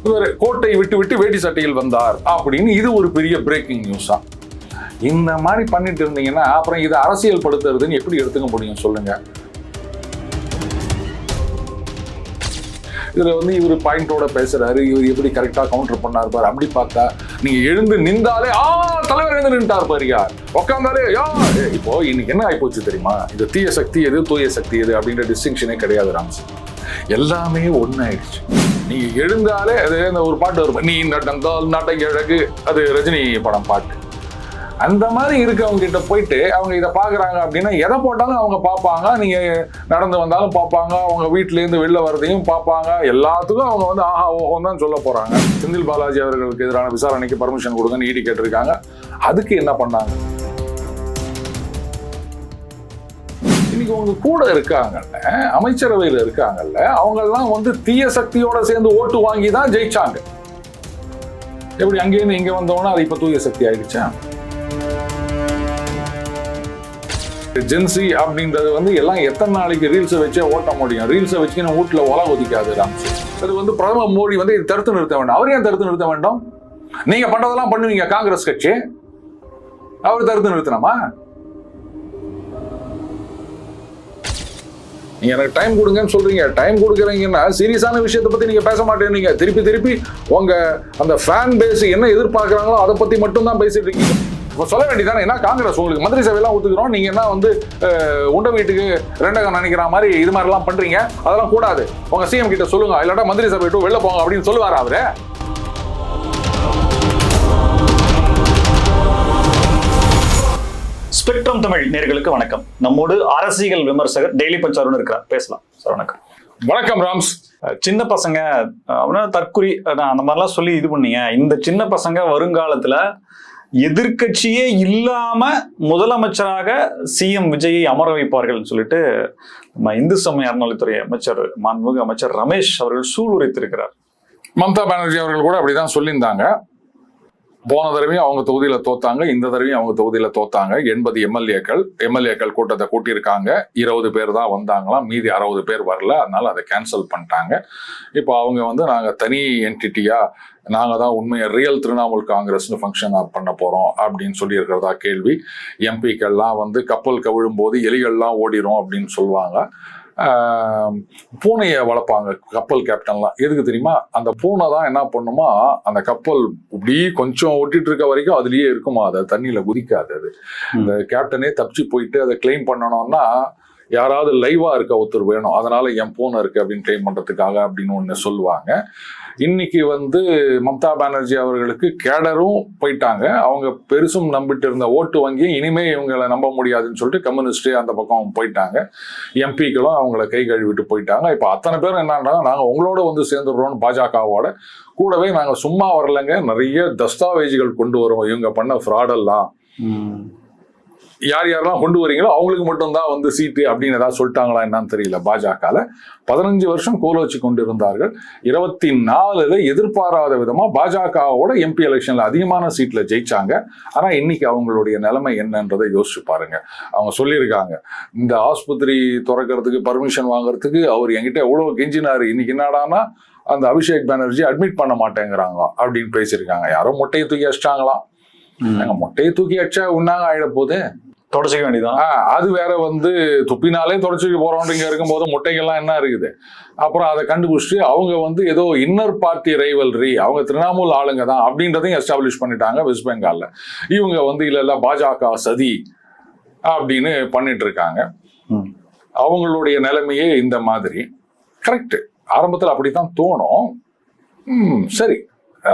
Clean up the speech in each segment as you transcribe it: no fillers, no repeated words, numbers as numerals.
இவர் கோட்டை விட்டு விட்டு வேட்டி சட்டையில் வந்தார் அப்படின்னு இது ஒரு பெரிய பிரேக்கிங் நியூஸா. இந்த மாதிரி பண்ணிட்டு இருந்தீங்கன்னா அப்புறம் இதை அரசியல் படுத்துறதுன்னு எப்படி எடுத்துக்க முடியும் சொல்லுங்க. இதுல இவர் பாயிண்டோட பேசுறாரு, இவர் எப்படி கரெக்டா கவுண்டர் பண்ணாரு பாரு. அப்படி பார்த்தா நீங்க எழுந்து நின்றாலே தலைவர் எழுந்து நின்றார் பாரு, யார் உட்காந்தாலே இப்போ இன்னைக்கு என்ன ஆயிப்போச்சு தெரியுமா? இது தீய சக்தி எது தூய சக்தி எது அப்படின்ற டிஸ்டிங்ஷனே கிடையாது ராம்ஸ். எல்லாமே ஒன்னாயிடுச்சு. நீங்க எழுந்தாலே அது ஒரு பாட்டு வரும், நீ நடந்தால் நாட்டை அழகு, அது ரஜினி படம் பாட்டு. அந்த மாதிரி இருக்கவங்க கிட்ட போயிட்டு அவங்க இதை பாக்குறாங்க அப்படின்னா எதை போட்டாலும் அவங்க பார்ப்பாங்க. நீங்க நடந்து வந்தாலும் பார்ப்பாங்க, அவங்க வீட்டுல இருந்து வெளில வர்றதையும் பார்ப்பாங்க. எல்லாத்துக்கும் அவங்க ஆஹா ஓஹோன்னு தான் சொல்ல போறாங்க. செந்தில் பாலாஜி அவர்களுக்கு எதிரான விசாரணைக்கு பர்மிஷன் கொடுங்கன்னு இடி கேட்டிருக்காங்க. அதுக்கு என்ன பண்ணாங்க? இன்னைக்கு உங்க கூட இருக்காங்கல்ல, அமைச்சரவையில் இருக்காங்கல்ல, அவங்க எல்லாம் தீய சக்தியோட சேர்ந்து ஓட்டு வாங்கி தான் ஜெயிச்சாங்க. எப்படி அங்கேயிருந்து இங்க வந்தோம்னா அது இப்ப தூய சக்தி ஆயிடுச்சா? ஜென்சி அப்படின்றது எல்லாம் எத்தனை நாளைக்கு ரீல்ஸை வச்சே ஓட்ட முடியும்? ரீல்ஸை வச்சு நம்ம வீட்டுல ஒல ஒதிக்காது ராம்ஸ். அது பிரதமர் மோடி இது தடுத்து நிறுத்த வேண்டாம். அவர் ஏன் தடுத்து நிறுத்த வேண்டும்? நீங்க பண்றதெல்லாம் பண்ணுவீங்க காங்கிரஸ் கட்சி, அவர் தடுத்து நிறுத்தணுமா? நீங்க எனக்கு டைம் கொடுங்கன்னு சொல்றீங்க. டைம் கொடுக்குறீங்கன்னா சீரியஸான விஷயத்தை பத்தி நீங்க பேச மாட்டேங்க. திருப்பி உங்க அந்த ஃபேன் பேஸ் என்ன எதிர்பார்க்கறாங்களோ அதை பத்தி மட்டும் தான் பேசிட்டு இருக்கீங்க. இப்போ சொல்ல வேண்டியதானே, என்ன காங்கிரஸ் உங்களுக்கு மந்திரி சபையெல்லாம் ஒத்துக்கிறோம், நீங்க என்ன உண்ட வீட்டுக்கு ரெண்டகம் நினைக்கிற மாதிரி இது மாதிரிலாம் பண்றீங்க, அதெல்லாம் கூடாது. உங்க சிஎம் கிட்ட சொல்லுங்க, இல்லாட்டா மந்திரி சபை விட்டு வெளில போங்க அப்படின்னு சொல்லுவாரா அவரு? ஸ்பெக்ட்ரம் தமிழ் நேயர்களுக்கு வணக்கம். நம்மோடு அரசியல் விமர்சகர் டெய்லி பஞ்சாருன்னு இருக்கிறார், பேசலாம் சார். வணக்கம். வணக்கம் ராம்ஸ். சின்ன பசங்க அப்படின்னா தற்குறி அந்த மாதிரிலாம் சொல்லி இது பண்ணீங்க. இந்த சின்ன பசங்க வருங்காலத்துல எதிர்கட்சியே இல்லாம முதலமைச்சராக சிஎம் விஜயை அமர வைப்பார்கள் சொல்லிட்டு நம்ம இந்து சமய அறநிலைத்துறை அமைச்சர் மாண்புமிகு அமைச்சர் ரமேஷ் அவர்கள் சூளுரைத்திருக்கிறார். மம்தா பானர்ஜி அவர்கள் கூட அப்படிதான் சொல்லியிருந்தாங்க. போன தடவையும் அவங்க தொகுதியில தோத்தாங்க, இந்த தடவையும் அவங்க தொகுதியில தோத்தாங்க. 80 எம்எல்ஏக்கள் கூட்டத்தை கூட்டியிருக்காங்க. 20 பேர் தான் வந்தாங்களாம், மீதி 60 பேர் வரல. அதனால அதை கேன்சல் பண்ணிட்டாங்க. இப்போ அவங்க நாங்க தனி என்டிட்டியா, நாங்க தான் உண்மையை ரியல் திரிணாமுல் காங்கிரஸ்னு ஃபங்க்ஷன் பண்ண போறோம் அப்படின்னு சொல்லி இருக்கிறதா கேள்வி. எம்பிக்கள்லாம் கப்பல் கவிழும் போது எலிகள்லாம் ஓடிரும் அப்படின்னு சொல்லுவாங்க. பூனையை வளர்ப்பாங்க கப்பல் கேப்டன்லாம். எதுக்கு தெரியுமா? அந்த பூனை தான் என்ன பண்ணுமா, அந்த கப்பல் இப்படி கொஞ்சம் ஓட்டிட்டு இருக்க வரைக்கும் அதுலயே இருக்குமா, அதை தண்ணியில குதிக்காது. அது இந்த கேப்டனே தப்பிச்சு போயிட்டு அதை கிளைம் பண்ணணும்னா யாராவது லைவா இருக்க ஒருத்தர் வேணும். அதனால என் பூனை இருக்கு அப்படின்னு கிளைம் பண்றதுக்காக அப்படின்னு ஒண்ணு சொல்லுவாங்க. இன்னைக்கு மம்தா பானர்ஜி அவர்களுக்கு கேடரும் போயிட்டாங்க. அவங்க பெருசும் நம்பிட்டு இருந்த ஓட்டு வங்கி இனிமே இவங்களை நம்ப முடியாதுன்னு சொல்லிட்டு கம்யூனிஸ்டே அந்த பக்கம் போயிட்டாங்க. எம்பிக்களும் அவங்கள கை கழுவிட்டு போயிட்டாங்க. இப்போ அத்தனை பேரும் என்னன்னா, நாங்க உங்களோட சேர்ந்துடுறோம், பாஜகவோட கூடவே நாங்க சும்மா வரலங்க, நிறைய தஸ்தாவேஜுகள் கொண்டு வரோம், இவங்க பண்ண ஃப்ராடெல்லாம் யார் யாரெல்லாம் கொண்டு வரீங்களோ அவங்களுக்கு மட்டும்தான் சீட்டு அப்படின்னு ஏதாவது சொல்லிட்டாங்களா என்னன்னு தெரியல. பாஜகல 15 வருஷம் கோல் வச்சு கொண்டு இருந்தார்கள். 24 எதிர்பாராத விதமா பாஜகவோட எம்பி எலெக்ஷன்ல அதிகமான சீட்ல ஜெயிச்சாங்க. ஆனா இன்னைக்கு அவங்களுடைய நிலைமை என்னன்றதை யோசிச்சு பாருங்க. அவங்க சொல்லியிருக்காங்க, இந்த ஆஸ்பத்திரி திறக்கிறதுக்கு பர்மிஷன் வாங்குறதுக்கு அவர் என்கிட்ட எவ்வளவு கெஞ்சினாரு, இன்னைக்கு என்னடானா அந்த அபிஷேக் பானர்ஜி அட்மிட் பண்ண மாட்டேங்கிறாங்க அப்படின்னு பேசியிருக்காங்க. யாரோ மொட்டையை தூக்கி அடிச்சிட்டாங்களாம். மொட்டையை தூக்கி அடிச்சா உண்ணாங்க ஆயிட போகுது, தொடச்சிக்க வேண்டியதான். அது வேற துப்பினாலே தொடச்சிக்க போறோம் இருக்கும்போது முட்டைகள்லாம் என்ன இருக்குது. அப்புறம் அதை கண்டுபிடிச்சிட்டு அவங்க ஏதோ இன்னர் பார்ட்டி ரைவல்ரி, அவங்க திரிணாமுல் ஆளுங்க தான் அப்படின்றதையும் எஸ்டாப்ளிஷ் பண்ணிட்டாங்க வெஸ்ட் பெங்கால்ல. இவங்க இல்ல பாஜக சதி அப்படின்னு பண்ணிட்டு இருக்காங்க. அவங்களுடைய நிலைமையே இந்த மாதிரி. கரெக்ட், ஆரம்பத்தில் அப்படித்தான் தோணும். சரி,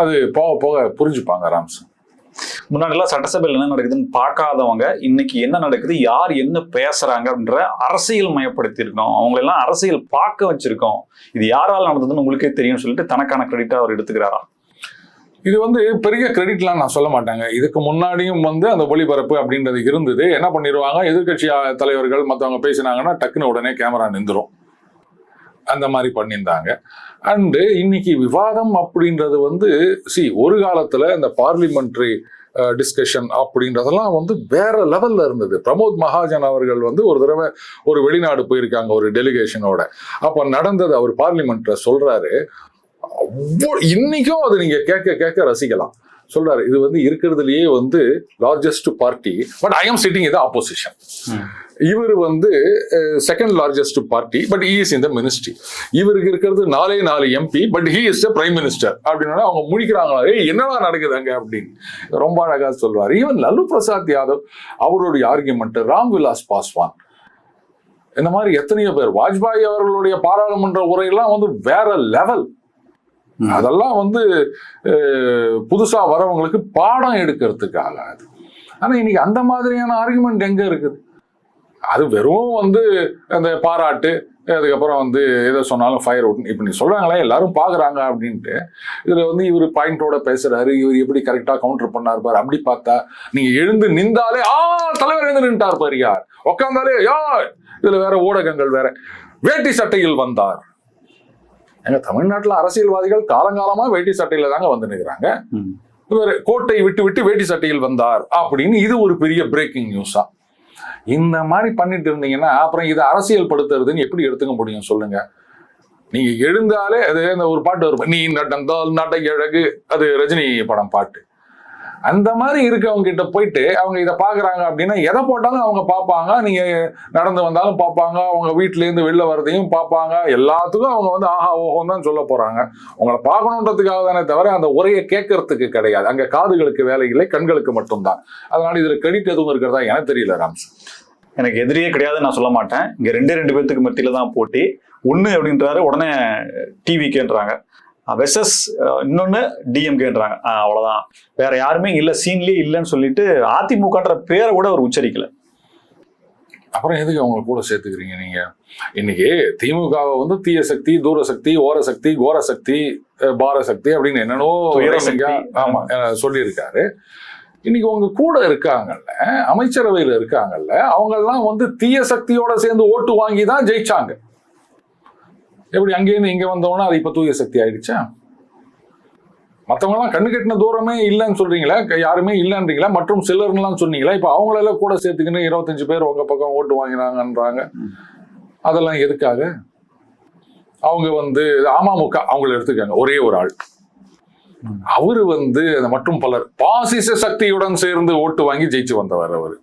அது போக போக புரிஞ்சுப்பாங்க ராம்ஸ். முன்னாடி எல்லாம் சட்டசபையில் என்ன நடக்குதுன்னு பார்க்காதவங்க இன்னைக்கு என்ன நடக்குது, யார் என்ன பேசுறாங்க அப்படின்ற அரசியல் மயப்படுத்தி இருக்கோம். அவங்களெல்லாம் அரசியல் பார்க்க வச்சிருக்கோம். இது யாரால் நடந்ததுன்னு உங்களுக்கே தெரியும்னு சொல்லிட்டு தனக்கான கிரெடிட்டா அவர் எடுத்துக்கிறாரா? இது பெரிய கிரெடிட்லாம் நான் சொல்ல மாட்டாங்க. இதுக்கு முன்னாடியும் அந்த ஒளிபரப்பு அப்படின்றது இருந்தது. என்ன பண்ணிடுவாங்க, எதிர்கட்சி தலைவர்கள் மற்றவங்க பேசினாங்கன்னா டக்குன்னு உடனே கேமரா நின்றுரும். அந்த மாதிரி பண்ணியிருந்தாங்க. அண்டு இன்னைக்கு விவாதம் அப்படின்றது ஒரு காலத்துல இந்த பார்லிமெண்ட்ரி டிஸ்கஷன் அப்படின்றதெல்லாம் வேற லெவல்ல இருந்தது. பிரமோத் மகாஜன் அவர்கள் ஒரு தடவை ஒரு வெளிநாடு போயிருக்காங்க ஒரு டெலிகேஷனோட. அப்ப நடந்தது அவர் பார்லிமெண்ட்ல சொல்றாரு, இன்னைக்கும் அது நீங்க கேட்க கேட்க ரசிக்கலாம். சொல்றாரு இது வந்து இருக்கிறதுலயே வந்து largest party, but I am sitting in the opposition. இவர் வந்து second largest party, but he is in the ministry. இவருக்கு இருக்கிறது 4 MP, but he is the prime minister. அப்படின்னா அவங்க முடிக்கிறாங்களா, என்னவா நடக்குது அங்க அப்படின்னு ரொம்ப அழகா சொல்வார். ஈவன் லல்லு பிரசாத் யாதவ் அவருடைய ஆர்குமெண்ட், ராம் விலாஸ் பாஸ்வான், இந்த மாதிரி எத்தனையோ பேர், வாஜ்பாய் அவர்களுடைய பாராளுமன்ற உரையெல்லாம் வந்து வேற லெவல். அதெல்லாம் வந்து புதுசா வரவங்களுக்கு பாடம் எடுக்கிறதுக்காக. ஆனா இன்னைக்கு அந்த மாதிரியான ஆர்குமெண்ட் எங்க இருக்குது? அது வெறும் வந்து அந்த பாராட்டு, அதுக்கப்புறம் வந்து எதை சொன்னாலும் ஃபயர் அவுட். இப்ப நீ சொல்றாங்களே எல்லாரும் பாக்குறாங்க அப்படின்ட்டு, இதுல வந்து இவர் பாயிண்டோட பேசுறாரு, இவர் எப்படி கரெக்டா கவுண்டர் பண்ணாரு பாரு. அப்படி பார்த்தா நீங்க எழுந்து நின்றாலே தலைவர் எழுந்து நின்றார் பாரு, யார் உட்காந்தாலே யார். இதுல வேற ஊடகங்கள் வேற வேட்டி சட்டையில் வந்தார். எங்க தமிழ்நாட்டுல அரசியல்வாதிகள் காலங்காலமா வேட்டி சட்டையில தாங்க வந்து நிற்கிறாங்க. கோட்டை விட்டு விட்டு வேட்டி சட்டையில் வந்தார் அப்படின்னு இது ஒரு பெரிய பிரேக்கிங் நியூஸா. இந்த மாதிரி பண்ணிட்டு இருந்தீங்கன்னா அப்புறம் இதை அரசியல் படுத்துறதுன்னு எப்படி எடுத்துக்க முடியும் சொல்லுங்க? நீங்க எழுந்தாலே அது அந்த ஒரு பாட்டு வரும், நீ நடந்தால் நடை அழகு, அது ரஜினி படம் பாட்டு. அந்த மாதிரி இருக்கவங்க கிட்ட போயிட்டு அவங்க இதை பாக்குறாங்க அப்படின்னா எதை போட்டாலும் அவங்க பார்ப்பாங்க. நீங்க நடந்து வந்தாலும் பார்ப்பாங்க, அவங்க வீட்டுல இருந்து வெளில வர்றதையும் பார்ப்பாங்க. எல்லாத்துக்கும் அவங்க வந்து ஆஹா ஓஹோன்னு தான் சொல்ல போறாங்க. உங்களை பார்க்கணுன்றதுக்காக தானே தவிர அந்த உரையை கேட்கறதுக்கு கிடையாது. அங்க காதுகளுக்கு வேலை இல்லை, கண்களுக்கு மட்டும்தான். அதனால இதுல கிரெடிட் எதுவும் இருக்கிறதா எனக்கு தெரியல. ராம்ஸ் எனக்கு எதிரியே கிடையாது நான் சொல்ல மாட்டேன். இங்க ரெண்டு பேத்துக்கு மத்தியில தான் போட்டி. ஒண்ணு அப்படின்றாரு, உடனே டிவிக்குன்றாங்க, வெர்சஸ் இன்னொன்னு டிஎம்கேன்றாங்க. அவ்வளவுதான், வேற யாருமே இல்ல, சீன்லயே இல்லைன்னு சொல்லிட்டு அதிமுகன்ற பேரை கூட அவர் உச்சரிக்கல. அப்புறம் எதுக்கு அவங்க கூட சேர்த்துக்கிறீங்க நீங்க? இன்னைக்கு திமுகவை வந்து தீய சக்தி, தூர சக்தி, ஓர சக்தி, கோர சக்தி, பார சக்தி அப்படின்னு என்னன்னோ ஆமா சொல்லியிருக்காரு. இன்னைக்கு உங்க கூட இருக்காங்கல்ல, அமைச்சரவையில் இருக்காங்கல்ல, அவங்க எல்லாம் வந்து தீய சக்தியோட சேர்ந்து ஓட்டு வாங்கி தான் ஜெயிச்சாங்க. எப்படி அங்கேயிருந்து இங்க வந்தோம்னா அது இப்ப தூய சக்தி ஆயிடுச்சா? மற்றவங்க எல்லாம் கண்ணு கட்டின தூரமே இல்லைன்னு சொல்றீங்களா, யாருமே இல்லைன்றீங்களா, மற்றும் சிலர்லாம் சொன்னீங்களா, இப்ப அவங்களெல்லாம் கூட சேர்த்துக்கின்னு 25 பேர் உங்க பக்கம் ஓட்டு வாங்கினாங்கன்றாங்க. அதெல்லாம் எதுக்காக? அவங்க வந்து அமமுக அவங்களை எடுத்துக்காங்க, ஒரே ஒரு ஆள் அவரு வந்து மற்றும் பலர் பாசிச சக்தியுடன் சேர்ந்து ஓட்டு வாங்கி ஜெயிச்சு வந்தவர்.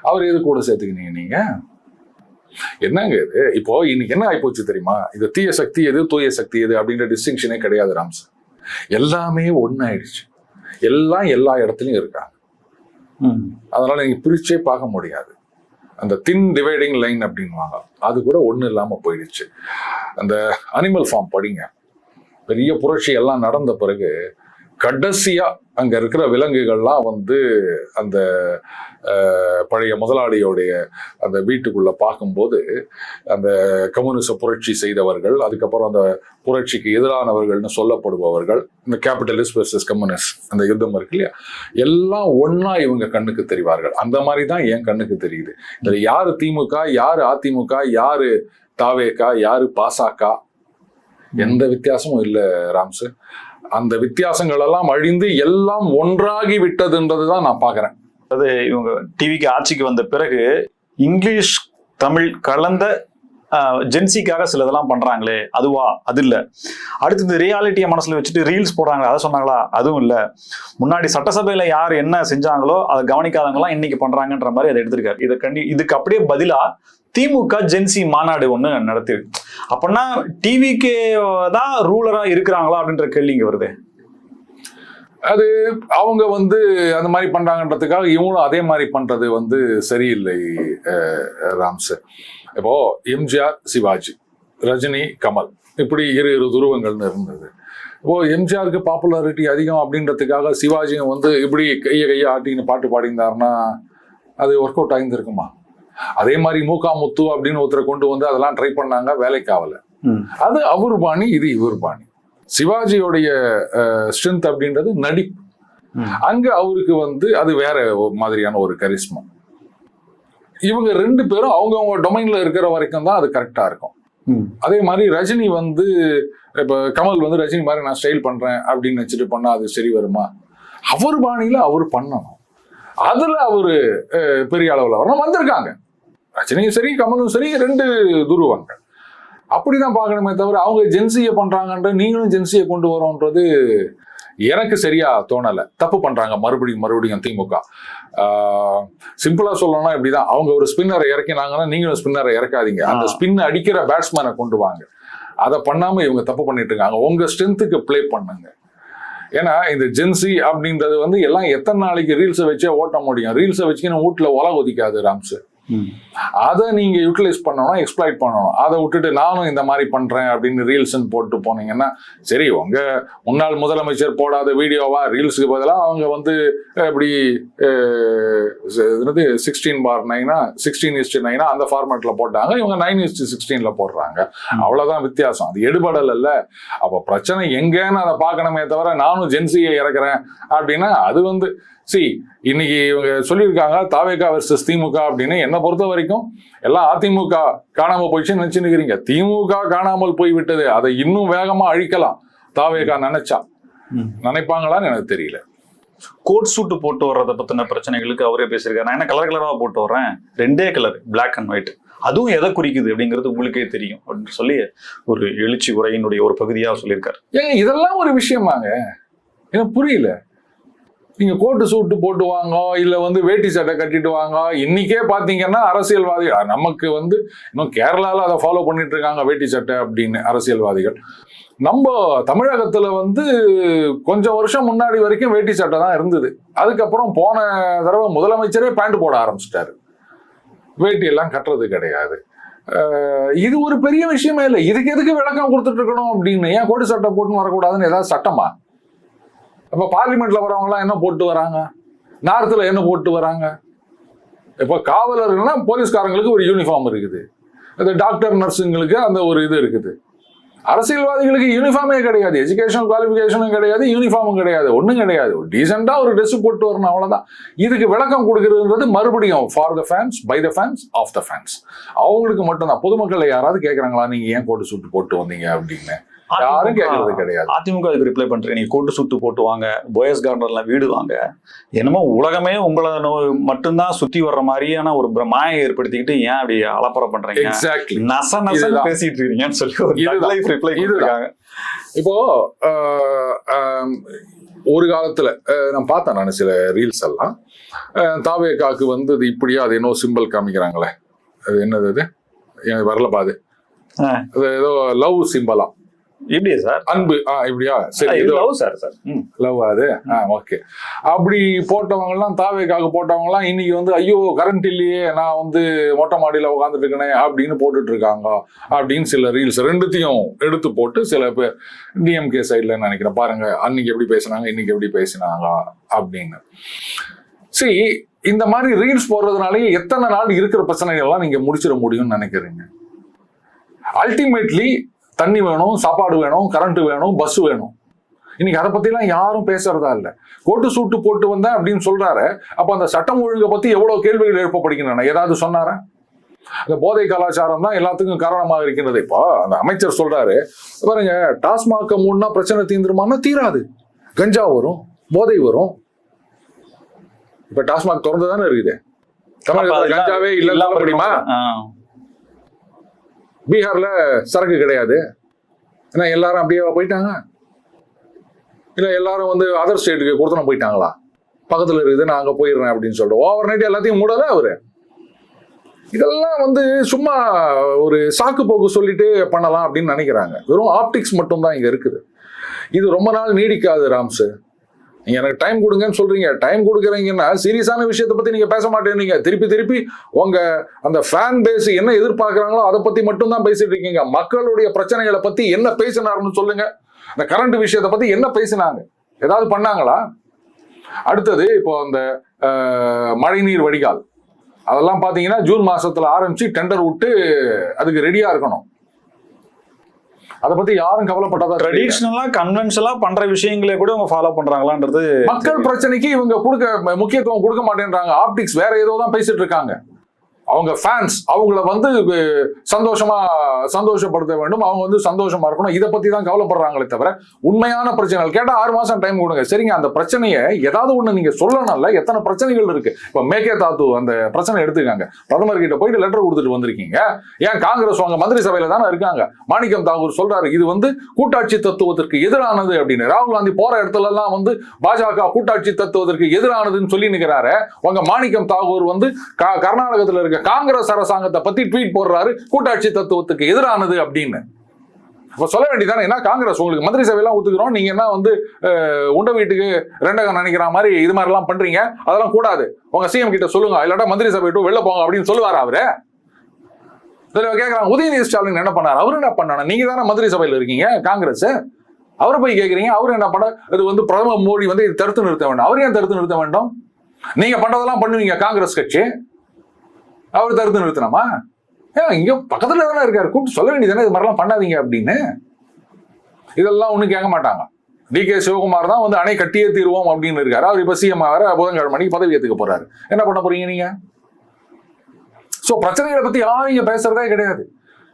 அவர் எது கூட சேர்த்துக்கினீங்க நீங்க? என்னங்க இது? இப்போ இன்னைக்கு என்ன ஆயிப்போச்சு தெரியுமா? இது தீய சக்தி எது, தூய சக்தி எது அப்படின்ற டிஸ்டிங்ஷனே கிடையாது ராம்ஸ். எல்லாமே ஒன்னாயிடுச்சு. எல்லாம் எல்லா இடத்துலயும் இருக்காங்க. அதனால நீங்க பிரிச்சே பார்க்க முடியாது. அந்த தின் டிவைடிங் லைன் அப்படின்வாங்க, அது கூட ஒண்ணு இல்லாம போயிடுச்சு. அந்த அனிமல் ஃபார்ம் படிங்க. பெரிய புரட்சி எல்லாம் நடந்த பிறகு கடைசியா அங்க இருக்கிற விலங்குகள்லாம் வந்து அந்த பழைய முதலாளியோடைய அந்த வீட்டுக்குள்ள பார்க்கும்போது அந்த கம்யூனிச புரட்சி செய்தவர்கள், அதுக்கப்புறம் அந்த புரட்சிக்கு எதிரானவர்கள்னு சொல்லப்படுபவர்கள், இந்த கேபிட்டலிஸ்ட் வெர்சஸ் கம்யூனிஸ்ட் அந்த யுத்தம் இருக்கு இல்லையா, எல்லாம் ஒன்னா இவங்க கண்ணுக்கு தெரிவார்கள். அந்த மாதிரி தான் என் கண்ணுக்கு தெரியுது. இதுல யாரு திமுக, யாரு அதிமுக, யாரு தாவேகா, யாரு பாசக, எந்த வித்தியாசமும் இல்லை ராம்ஸ். அந்த வித்தியாசங்கள் எல்லாம் அழிந்து எல்லாம் ஒன்றாகி விட்டதுன்றதுதான் நான் பாக்குறேன். அது இவங்க டிவிக்கு ஆட்சிக்கு வந்த பிறகு இங்கிலீஷ் தமிழ் கலந்த ஜென்சிக்காக சில இதெல்லாம் பண்றாங்களே, அதுவா? அது இல்ல. அடுத்து இந்த ரியாலிட்டியை மனசுல வச்சுட்டு ரீல்ஸ் போடுறாங்களே, அதை சொன்னாங்களா? அதுவும் இல்ல. முன்னாடி சட்டசபையில யார் என்ன செஞ்சாங்களோ அதை கவனிக்காதவங்க எல்லாம் இன்னைக்கு பண்றாங்கன்ற மாதிரி அதை எடுத்திருக்காரு. இதுக்கு அப்படியே பதிலா திமுக ஜென்சி மாநாடு ஒண்ணு நடத்திருக்கு. அப்படின்னா டிவிக்கே தான் ரூலரா இருக்கிறாங்களா அப்படின்ற கேள்வி இங்க வருது. அது அவங்க வந்து அந்த மாதிரி பண்றாங்கன்றதுக்காக இவங்களும் அதே மாதிரி பண்றது வந்து சரியில்லை ராம்ஸ். இப்போ எம்ஜிஆர், சிவாஜி, ரஜினி, கமல், இப்படி இரு துருவங்கள்னு இருந்தது. இப்போ எம்ஜிஆருக்கு பாப்புலாரிட்டி அதிகம் அப்படின்றதுக்காக சிவாஜிங்க வந்து இப்படி கையை ஆட்டின்னு பாட்டு பாடிந்தாருன்னா அது ஒர்க் அவுட் ஆகியிருக்குமா? அதே மாதிரி முத்து அப்படின்னு ஒருத்தரை கொண்டு வந்து அதெல்லாம் ட்ரை பண்ணாங்க, வேலைக்கு ஆகல. அது அவர் பாணி, இது இவர் பாணி. சிவாஜியோடைய ஸ்ட்ரென்த் அப்படின்றது நடிப்பு. அங்க அவருக்கு வந்து அது வேற மாதிரியான ஒரு கரிஸ்மா. இவங்க ரெண்டு பேரும் அவங்கவுங்க டொமைன்ல இருக்கிற வரைக்கும் தான் அது கரெக்டா இருக்கும். அதே மாதிரி ரஜினி வந்து இப்ப கமல் வந்து ரஜினி மாதிரி நான் ஸ்டைல் பண்றேன் அப்படின்னு வச்சுட்டு பண்ணா அது சரி வருமா? அவர் பாணியில அவர் பண்ணணும். அதுல அவரு பெரிய அளவுல வரணும். வந்திருக்காங்க ரஜினியும் சரி கமலும் சரி, ரெண்டு துருவங்கள். அப்படிதான் பார்க்கணுமே தவிர அவங்க ஜென்சியை பண்றாங்கன்ற நீங்களும் ஜென்சியை கொண்டு வரோன்றது எனக்கு சரியா தோணலை. தப்பு பண்றாங்க மறுபடியும் திமுக. சிம்பிளா சொல்லணும்னா இப்படிதான், அவங்க ஒரு ஸ்பின்னரை இறக்கினாங்கன்னா நீங்களும் ஸ்பின்னரை இறக்காதீங்க, அந்த ஸ்பின் அடிக்கிற பேட்ஸ்மேனை கொண்டு வாங்க. அதை பண்ணாம இவங்க தப்பு பண்ணிட்டு இருக்காங்க. உங்க ஸ்ட்ரென்த்துக்கு பிளே பண்ணுங்க. ஏன்னா இந்த ஜென்சி அப்படின்றது வந்து எல்லாம் எத்தனை நாளைக்கு ரீல்ஸை வச்சே ஓட்ட முடியும்? ரீல்ஸை வச்சுக்கின்னு வீட்டுல ஒல ஒதிக்காது ராம்ஸ். அதை நீங்க யூட்டிலைஸ் பண்ணணும், எக்ஸ்ப்ளாய்ட் பண்ணணும். அதை விட்டுட்டு நானும் இந்த மாதிரி பண்றேன் அப்படின்னு ரீல்ஸ்ன்னு போட்டு போனீங்கன்னா சரி, உங்க முன்னாள் முதலமைச்சர் போடாத வீடியோவா ரீல்ஸுக்கு பதிலாக அவங்க வந்து இப்படி 16:9 16:9 அந்த ஃபார்மேட்ல போட்டாங்க, இவங்க 9:16 போடுறாங்க. அவ்வளவுதான் வித்தியாசம். அது எடுபடல் இல்ல. அப்ப பிரச்சனை எங்கன்னு அதை பார்க்கணுமே தவிர நானும் ஜென்சியை இறக்குறேன் அப்படின்னா அது வந்து இன்னைக்கு இவங்க சொல்லியிருக்காங்க தாவேகா வெர்சஸ் திமுக அப்படின்னு. என்னை பொறுத்த வரைக்கும் எல்லாம் அதிமுக காணாம போயிடுச்சுன்னு நினைச்சுக்கிறீங்க. திமுக காணாமல் போய்விட்டது. அதை இன்னும் வேகமா அழிக்கலாம் தாவேகா நினைப்பாங்களான்னு எனக்கு தெரியல. கோட் சூட்டு போட்டு வர்றதை பத்தின பிரச்சனைகளுக்கு அவரே பேசியிருக்காரு. நான் என்ன கலரா போட்டு வர்றேன், 2 கலர் பிளாக் அண்ட் ஒயிட், அதுவும் எதை குறிக்குது அப்படிங்கிறது உங்களுக்கே தெரியும் அப்படின்னு சொல்லி ஒரு எழுச்சி உரையினுடைய ஒரு பகுதியாக சொல்லியிருக்காரு. ஏங்க இதெல்லாம் ஒரு விஷயமாங்க? எனக்கு புரியல. நீங்க கோட்டு சூட்டு போட்டு வாங்க, இல்ல வந்து வேட்டி சட்டை கட்டிட்டு வாங்க. இன்னைக்கே பாத்தீங்கன்னா அரசியல்வாதிகள் நமக்கு வந்து இன்னும் கேரளால அதை ஃபாலோ பண்ணிட்டு இருக்காங்க, வேட்டி சட்டை அப்படின்னு அரசியல்வாதிகள். நம்ம தமிழகத்துல வந்து கொஞ்சம் வருஷம் முன்னாடி வரைக்கும் வேட்டி சட்டை தான் இருந்தது. அதுக்கப்புறம் போன தடவை முதலமைச்சரே பேண்ட் போட ஆரம்பிச்சிட்டாரு, வேட்டி எல்லாம் கட்டுறது கிடையாது. இது ஒரு பெரிய விஷயமே இல்லை. இதுக்கு எதுக்கு விளக்கம் கொடுத்துட்டு இருக்கணும் அப்படின்னு? ஏன் கோட்டு சட்டை போட்டுன்னு வரக்கூடாதுன்னு ஏதாவது சட்டமா? இப்ப பார்லிமெண்ட்ல வரவங்க எல்லாம் என்ன போட்டு வராங்க, நார்த்ல என்ன போட்டு வராங்க? இப்ப காவலர்கள்னா போலீஸ்காரங்களுக்கு ஒரு யூனிஃபார்ம் இருக்குது, இந்த டாக்டர் நர்ஸுங்களுக்கு அந்த ஒரு இது இருக்குது. அரசியல்வாதிகளுக்கு யூனிஃபார்மே கிடையாது, எஜுகேஷன் குவாலிஃபிகேஷனும் கிடையாது, யூனிஃபார்மும் கிடையாது, ஒன்றும் கிடையாது. ஒரு டீசெண்டா ஒரு ட்ரெஸ் போட்டு வரணும், அவ்வளவுதான். இதுக்கு விளக்கம் கொடுக்கறதுன்றது மறுபடியும் for the fans, by the fans, of the fans. அவங்களுக்கு மட்டும்தான். பொதுமக்களை யாராவது கேட்கறாங்களா நீங்க ஏன் கோட்டு சூட்டு போட்டு வந்தீங்க அப்படின்னு? யாரும் கேட்கறது கிடையாது. அதிமுக அதுக்கு ரிப்ளை பண்றேன், நீங்க கோட்டு சுட்டு போட்டு வாங்க, போயஸ் கார்டன்ல வீடு வாங்க, என்னமோ உலகமே உங்களை மட்டும்தான் சுத்தி வர்ற மாதிரியான ஒரு மாயை ஏற்படுத்திக்கிட்டு ஏன் அப்படி அலப்பறை பண்றீங்க, எக்ஸாக்ட்லி நச பேசிட்டு இருக்கீங்கன்னு சொல்லி ரிப்ளை கொடுத்திருக்காங்க. இப்போ ஒரு காலத்துல நான் பார்த்தேன், நான் சில ரீல்ஸ் எல்லாம் தாவேகாக்கு வந்து இது இப்படியா, அது என்ன சிம்பிள் காமிக்கிறாங்களே, அது என்னது, அது எனக்கு வரல பாது, அது ஏதோ லவ் சிம்பலா, இப்படியா சார், அன்பு, இப்படியா, சரி லவ் அது, ஓகே. அப்படி போட்டவங்க எல்லாம், தாவேக்காக போட்டவங்க எல்லாம் இன்னைக்கு வந்து ஐயோ கரண்ட் இல்லையே, நான் வந்து மொட்டை மாடியில உட்காந்துட்டு இருக்கேனே அப்படின்னு போட்டுட்டு இருக்காங்க அப்படின்னு சில ரீல்ஸ் ரெண்டுத்தையும் எடுத்து போட்டு சில பேர் டிஎம்கே சைட்ல நினைக்கிறேன், பாருங்க அன்னைக்கு எப்படி பேசினாங்க இன்னைக்கு எப்படி பேசினாங்க அப்படின்னு. சரி, இந்த மாதிரி ரீல்ஸ் போடுறதுனாலேயே எத்தனை நாள் இருக்கிற பிரச்சனைகள் எல்லாம் நீங்க முடிச்சிட முடியும்னு நினைக்கிறீங்க? அல்டிமேட்லி தண்ணி வேணும், சாப்பாடு வேணும், கரண்ட் வேணும், பஸ் வேணும். இன்னைக்கு அதை பத்தி எல்லாம் யாரும் பேசுறதா இல்ல. கோட்டு சூட்டு போட்டு வந்தேன் அப்படின்னு சொல்றாரு. அப்ப அந்த சட்டம் ஒழுங்கை பத்தி எவ்வளவு கேள்விகள் எழுப்பப்படுகின்றன? ஏதாவது சொன்னாரா? இந்த போதை கலாச்சாரம் தான் எல்லாத்துக்கும் காரணமாக இருக்கின்றது. இப்போ அந்த அமைச்சர் சொல்றாரு பாருங்க, டாஸ்மாக மூணுனா பிரச்சனை தீந்துருமானா தீராது. கஞ்சா வரும், போதை வரும். இப்ப டாஸ்மாக் திறந்து தானே இருக்குது. தமிழகத்தில் கஞ்சாவே இல்லாம முடியுமா? பீகார்ல சரக்கு கிடையாது, ஏன்னா எல்லாரும் அப்படியே போயிட்டாங்க. இல்ல எல்லாரும் வந்து அதர் ஸ்டேட்டுக்கு கொடுத்தன போயிட்டாங்களா? பக்கத்துல இருக்குது, நான் அங்க போயிடுறேன் அப்படின்னு சொல்லிட்டு ஓவர் நைட் எல்லாத்தையும் மூடல அவரு. இதெல்லாம் வந்து சும்மா ஒரு சாக்கு போக்கு சொல்லிட்டு பண்ணலாம் அப்படின்னு நினைக்கிறாங்க. வெறும் ஆப்டிக்ஸ் மட்டும் தான் இங்க இருக்குது. இது ரொம்ப நாள் நீடிக்காது ராம்ஸ். நீங்க எனக்கு டைம் கொடுங்கன்னு சொல்றீங்க, டைம் கொடுக்குறீங்கன்னா சீரியஸான விஷயத்தை பத்தி நீங்க பேச மாட்டேங்க. திருப்பி உங்க அந்த ஃபேன் பேஸ் என்ன எதிர்பார்க்கறாங்களோ அதை பத்தி மட்டும் தான் பேசிட்டு இருக்கீங்க. மக்களுடைய பிரச்சனைகளை பத்தி என்ன பேசினாருன்னு சொல்லுங்க. இந்த கரண்ட் விஷயத்தை பத்தி என்ன பேசினாங்க? ஏதாவது பண்ணாங்களா? அடுத்தது இப்போ அந்த மழைநீர் வடிகால், அதெல்லாம் பாத்தீங்கன்னா ஜூன் மாசத்துல ஆரம்பிச்சு டெண்டர் விட்டு அதுக்கு ரெடியா இருக்கணும். அதை பத்தி யாரும் கவலைப்பட்டதா? ட்ரெடிஷனலா கன்வென்ஷனலா பண்ற விஷயங்களே கூட அவங்க ஃபாலோ பண்றாங்களான்றது. மக்கள் பிரச்சனைக்கு இவங்க முக்கியத்துவம் கொடுக்க மாட்டேன்றாங்க. ஆப்டிக்ஸ் வேற ஏதோ தான் பேசிட்டு இருக்காங்க. அவங்க ஃபேன்ஸ் அவங்கள வந்து சந்தோஷப்படுத்த வேண்டும், அவங்க வந்து சந்தோஷமா இருக்கணும், இதை பத்தி தான் கவலைப்படுறாங்களே தவிர உண்மையான பிரச்சனைகள் கேட்டா 6 மாசம் டைம் கொடுங்க. சரிங்க, அந்த பிரச்சனையை ஏதாவது ஒண்ணு நீங்க சொல்லணும்ல. எத்தனை பிரச்சனைகள் இருக்கு. இப்ப மேகதாது அந்த பிரச்சனை எடுத்துக்காங்க, பிரதமர் கிட்ட போயிட்டு லெட்டர் கொடுத்துட்டு வந்திருக்கீங்க. ஏன் காங்கிரஸ் அவங்க மந்திரி சபையில தானே இருக்காங்க. மாணிக்கம் தாகூர் சொல்றாரு இது வந்து கூட்டாட்சி தத்துவத்திற்கு எதிரானது அப்படின்னு. ராகுல் காந்தி போற இடத்துல எல்லாம் வந்து பாஜக கூட்டாட்சி தத்துவத்திற்கு எதிரானதுன்னு சொல்லி நிக்கிறாரு. உங்க மாணிக்கம் தாகூர் வந்து கர்நாடகத்தில் இருக்க காங்கிரஸ் அரசாங்கத்தை பத்தி ட்வீட் போடுறாரு, கூட்டாட்சி தத்துவத்துக்கு எதிரானது அப்படின்னு. அப்ப சொல்ல வேண்டியதானே, என்ன காங்கிரஸ் உங்களுக்கு மந்திரி சபையெல்லாம் ஒத்துக்கிறோம், நீங்க என்ன வந்து உண்ட வீட்டுக்கு ரெண்டகம் நினைக்கிற மாதிரி இது மாதிரி எல்லாம் பண்றீங்க, அதெல்லாம் கூடாது, உங்க சிஎம் கிட்ட சொல்லுங்க, இல்லாட்டா மந்திரி சபை விட்டு வெளில போங்க அப்படின்னு சொல்லுவாரு அவரு. கேட்கறாங்க உதயநிதி ஸ்டாலின் என்ன பண்ணாரு, அவரு என்ன பண்ணாரு, நீங்க தானே மந்திரி சபையில இருக்கீங்க காங்கிரஸ், அவரை போய் கேட்கறீங்க, அவரு என்ன பண்ண, இது வந்து பிரதமர் மோடி வந்து இது தடுத்து நிறுத்த வேண்டும், அவர் ஏன் தடுத்து நிறுத்த வேண்டும், நீங்க பண்றதெல்லாம் பண்ணுவீங்க காங்கிரஸ் கட்சி, அவர் தடுத்து நிறுத்தணுமா? இங்க பக்கத்துல தானே இருக்காரு, கூப்பிட்டு சொல்ல வேண்டியதானே இது மாதிரிலாம் பண்ணாதீங்க அப்படின்னு. இதெல்லாம் ஒண்ணும் கேட்க மாட்டாங்க. DK சிவகுமார் தான் வந்து அணை கட்டியே தீர்வோம் அப்படின்னு இருக்காரு. அவர் இப்ப சிஎம் ஆகிற புதன்கிழமை மணிக்கு பதவி ஏத்துக்க போறாரு. என்ன பண்ண போறீங்க நீங்க? சோ பிரச்சனைகளை பத்தி யாரும் இங்க பேசுறதே கிடையாது.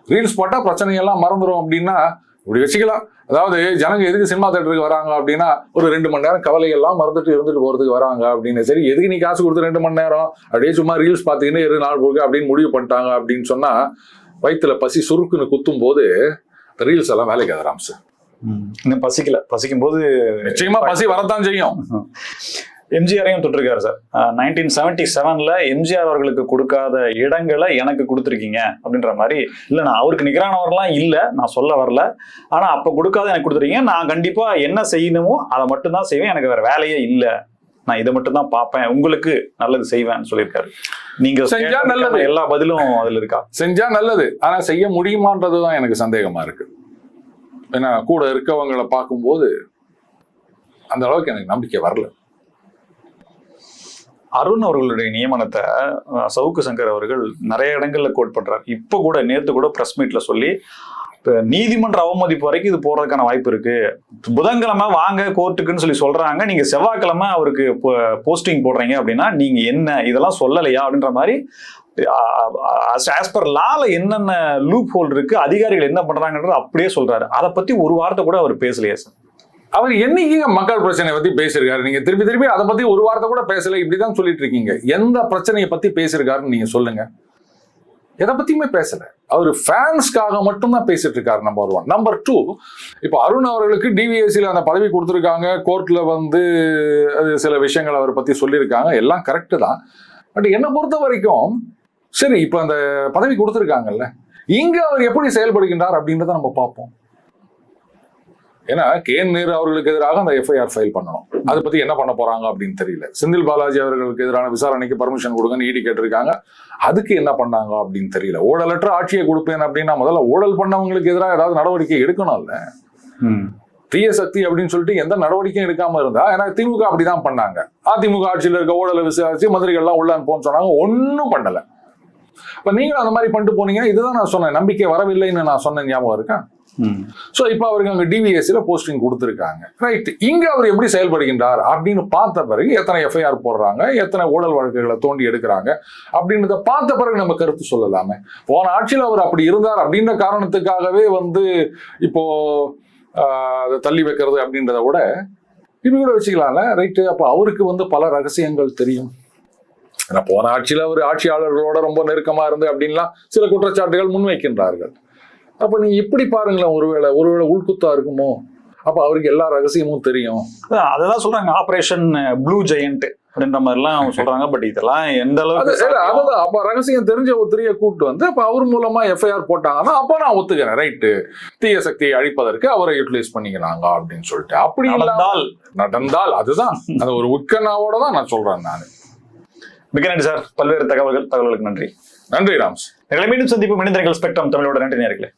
ரீல்ஸ் போட்டா பிரச்சனையெல்லாம் மறந்துடும் அப்படின்னா இப்படி வச்சுக்கலாம். அதாவது ஜனங்க எதுக்கு சினிமா தேட்டருக்கு வராங்க அப்படின்னா ஒரு 2 மணி நேரம் கவலையெல்லாம் மறந்துட்டு இருந்துட்டு போறதுக்கு வராங்க அப்படின்னு. சரி, எதுக்கு நீ காசு கொடுத்து 2 மணி நேரம் அப்படியே சும்மா ரீல்ஸ் பாத்தீங்கன்னா 2 நாள் போக அப்படின்னு முடிவு பண்ணிட்டாங்க அப்படின்னு சொன்னா வயிற்றுல பசி சுருக்குன்னு குத்தும் போது ரீல்ஸ் எல்லாம் வேலைக்கு ஆகிறாம் சார். இன்னும் பசிக்கும் போது நிச்சயமா பசி வரத்தான் செய்யும். எம்ஜிஆரையும் தொட்டிருக்காரு சார். 1977ல எம்ஜிஆர் அவர்களுக்கு கொடுக்காத இடங்களை எனக்கு கொடுத்துருக்கீங்க அப்படின்ற மாதிரி. இல்லை, நான் அவருக்கு நிகரானவரெல்லாம் இல்லை, நான் சொல்ல வரல. ஆனா அப்ப கொடுக்காத எனக்கு கொடுத்துருக்கீங்க, நான் கண்டிப்பா என்ன செய்யணுமோ அதை மட்டும்தான் செய்வேன், எனக்கு வேற வேலையே இல்லை, நான் இதை மட்டும் தான் பார்ப்பேன், உங்களுக்கு நல்லது செய்வேன்னு சொல்லியிருக்காரு. நீங்க செஞ்சா நல்லது, எல்லா பதிலும் அதுல இருக்கா? செஞ்சா நல்லது, ஆனா செய்ய முடியுமான்றதுதான் எனக்கு சந்தேகமா இருக்கு. ஏன்னா கூட இருக்கவங்களை பார்க்கும்போது அந்த அளவுக்கு எனக்கு நம்பிக்கை வரல. அருண் அவர்களுடைய நியமனத்தை சவுக்கு சங்கர் அவர்கள் நிறைய இடங்கள்ல கோட் பண்றாரு. இப்ப கூட நேத்து கூட பிரஸ் மீட்ல சொல்லி நீதிமன்ற அவமதிப்பு வரைக்கும் இது போறதுக்கான வாய்ப்பு இருக்கு. புதன்கிழமை வாங்க கோர்ட்டுக்குன்னு சொல்லி சொல்றாங்க, நீங்க செவ்வாய்க்கிழமை அவருக்கு போஸ்டிங் போடுறீங்க அப்படின்னா நீங்க என்ன இதெல்லாம் சொல்லலையா அப்படின்ற மாதிரி ஆஸ் பர் லால என்னென்ன லூப் ஹோல் இருக்கு, அதிகாரிகள் என்ன பண்றாங்கன்றது அப்படியே சொல்றாரு. அதை பத்தி ஒரு வார்த்தை கூட அவர் பேசலையா சார்? அவர் என்னைக்கு மக்கள் பிரச்சனையை பத்தி பேசியிருக்காரு? நீங்க திருப்பி அதை பத்தி ஒரு வார்த்தை கூட பேசல, இப்படிதான் சொல்லிட்டு இருக்கீங்க. எந்த பிரச்சனையை பத்தி பேசியிருக்காருன்னு நீங்க சொல்லுங்க. எதை பத்தியுமே பேசல. அவர் ஃபேன்ஸ்க்காக மட்டும்தான் பேசிட்டு இருக்காரு. நம்பர் 1. நம்பர் 2, இப்போ அருண் அவர்களுக்கு டிவிஎஸ்சியில் அந்த பதவி கொடுத்துருக்காங்க, கோர்ட்ல வந்து சில விஷயங்கள் அவரை பத்தி சொல்லியிருக்காங்க, எல்லாம் கரெக்டு தான். பட் என்னை பொறுத்த வரைக்கும் சரி, இப்போ அந்த பதவி கொடுத்துருக்காங்கல்ல, இங்க அவர் எப்படி செயல்படுகின்றார் அப்படின்றத நம்ம பார்ப்போம். ஏன்னா KN நேரு அவர்களுக்கு எதிராக அந்த FIR ஃபைல் பண்ணணும், அதை பத்தி என்ன பண்ண போறாங்க அப்படின்னு தெரியல. செந்தில் பாலாஜி அவர்களுக்கு எதிரான விசாரணைக்கு பர்மிஷன் கொடுங்கன்னு ED கேட்டிருக்காங்க, அதுக்கு என்ன பண்ணாங்க அப்படின்னு தெரியல. ஊழலற்ற ஆட்சியை கொடுப்பேன் அப்படின்னா முதல்ல ஊழல் பண்ணவங்களுக்கு எதிராக ஏதாவது நடவடிக்கை எடுக்கணும்ல. தீய சக்தி அப்படின்னு சொல்லிட்டு எந்த நடவடிக்கையும் எடுக்காம இருந்தா, ஏன்னா திமுக அப்படிதான் பண்ணாங்க. அதிமுக ஆட்சியில் இருக்க ஊழலை விசாரிச்சு மந்திரிகள்லாம் உள்ள போன்னு சொன்னாங்க, ஒன்னும் பண்ணல. இப்ப நீங்களும் அந்த மாதிரி பண்ணிட்டு போனீங்க. இதுதான் நான் சொன்னேன், நம்பிக்கை வரவில்லைன்னு நான் சொன்ன ஞாபகம் இருக்கா? சோ இப்ப அவருக்கு அங்க டிவிஎஸ்சில போஸ்டிங் கொடுத்திருக்காங்க, ரைட். இங்க அவர் எப்படி செயல்படுகின்றார் அப்படின்னு பார்த்த பிறகு எத்தனை FIR போடுறாங்க, எத்தனை ஊழல் வழக்குகளை தோண்டி எடுக்கிறாங்க அப்படின்றத பார்த்த பிறகு நம்ம கருத்து சொல்லலாமே. போன ஆட்சியில் அவர் அப்படி இருந்தார் அப்படின்ற காரணத்துக்காகவே வந்து இப்போ அதை தள்ளி வைக்கிறது அப்படின்றத விட இப்படி கூட வச்சுக்கலாம்ல, ரைட்டு. அப்ப அவருக்கு வந்து பல ரகசியங்கள் தெரியும். ஏன்னா போன ஆட்சியில் அவர் ஆட்சியாளர்களோட ரொம்ப நெருக்கமா இருந்து அப்படின்லாம் சில குற்றச்சாட்டுகள் முன்வைக்கின்றார்கள். அப்ப நீ இப்படி பாருங்களேன், ஒருவேளை உள்குத்தா இருக்குமோ? அப்ப அவருக்கு எல்லா ரகசியமும் தெரியும். அததான் சொல்றாங்க, ஆபரேஷன் ப்ளூ ஜெயண்ட் அப்படின்ற மாதிரி எல்லாம் சொல்றாங்க. பட் இதெல்லாம் எந்த அளவுக்கு அதுதான். அப்ப ரகசியம் தெரிஞ்ச ஒருத்தரைய கூப்பிட்டு வந்து அப்ப அவர் மூலமா FIR போட்டாங்கன்னா அப்ப நான் ஒத்துக்கிறேன், ரைட்டு, தீய சக்தியை அழிப்பதற்கு அவரை யூட்டிலைஸ் பண்ணிக்கிறாங்க அப்படின்னு சொல்லிட்டு. அப்படி நடந்தால் அதுதான் அந்த ஒரு உட்கண்ணாவோட தான் நான் சொல்றேன் நான். மிக நன்றி சார், பல்வேறு தகவல்களுக்கு நன்றி. நன்றி ராம்ஸ். மீண்டும் சந்திப்பு. மனிதர்கள் ஸ்பெக்ட்ரம் தமிழோட நன்றி நேயர்களே.